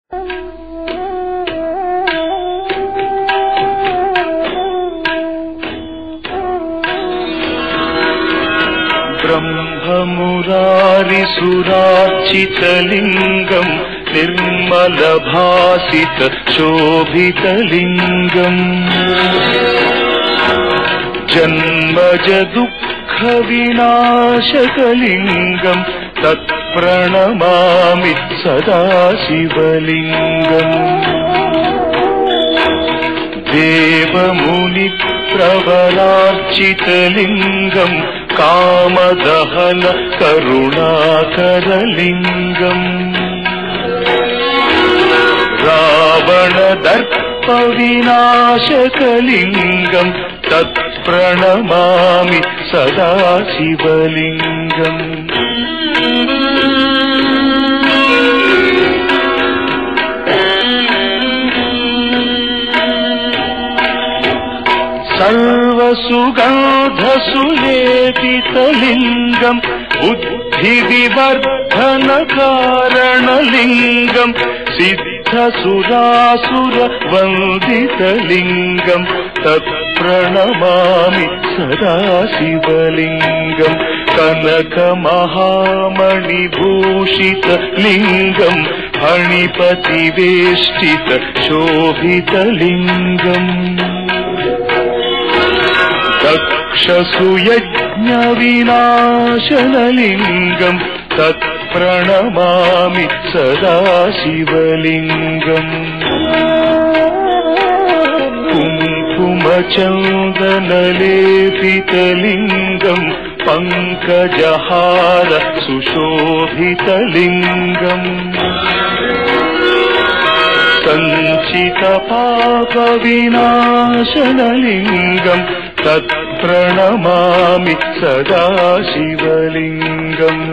ब्रह्ममुरारिसुरार्चितलिङ्गम् निर्मलभासित शोभितलिङ्गम् जन्मज दुःखविनाशकलिङ्गम् तत्प्रणमामि सदा शिवलिङ्गम् देवमुनिप्रवरार्चितलिङ्गम् कामदहन करुणाकरलिङ्गम् रावणदर्पविनाशकलिङ्गम् तत्प्रणमामि सदा शिवलिङ्गम् सर्वसुगन्धसुलेपितलिङ्गम् बुद्धिविवर्धनकारणलिङ्गम् सिद्धसुरासुरवन्दितलिङ्गम् तत्प्रणमामि सदा शिवलिङ्गम् कनकमहामणिभूषितलिङ्गम् फणिपतिवेष्टित शोभितलिङ्गम् दक्षसुयज्ञविनाशनलिङ्गम् तत्प्रणमामि सदा शिवलिङ्गम् कुङ्कुमचन्दनलेपितलिङ्गम् पङ्कजहार सुशोभितलिङ्गम् सञ्चितपापविनाशनलिङ्गम् तत्प्रणमामि सदा शिवलिङ्गम्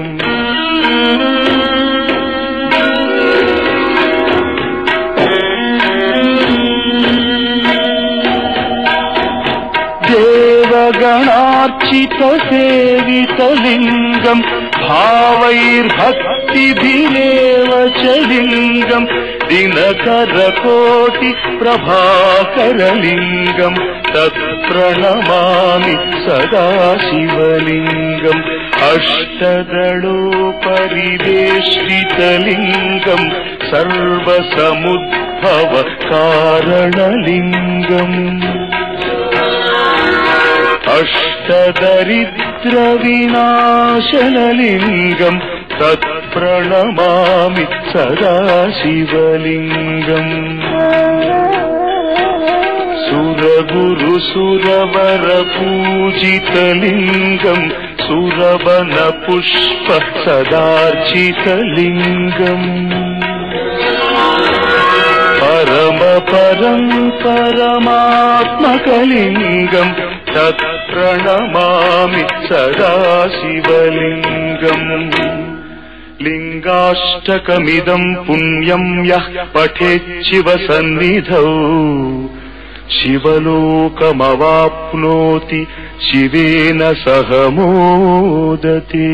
देवगणार्चितसेवितलिङ्गम् भावैर्भक्तिभिरेव च लिङ्गम् दिनकरकोटिप्रभाकरलिङ्गम् तत्प्रणमामि सदा शिवलिङ्गम् अष्टदलोपरिवेष्टितलिङ्गम् सर्वसमुद्भवकारणलिङ्गम् अष्टदरिद्रविनाशनलिङ्गम् तत्प्रणमामि सदा शिवलिङ्गम् सुरगुरुसुरवरपूजितलिङ्गम् सुरवनपुष्प सदार्चितलिङ्गम् परमात्मकलिङ्गम् तत्प्रणमामि सदा शिवलिङ्गम् लिङ्गाष्टकमिदम् पुण्यम् यः पठेत् शिवसन्निधौ शिवलोकमवाप्नोति शिवेन सह मोदते।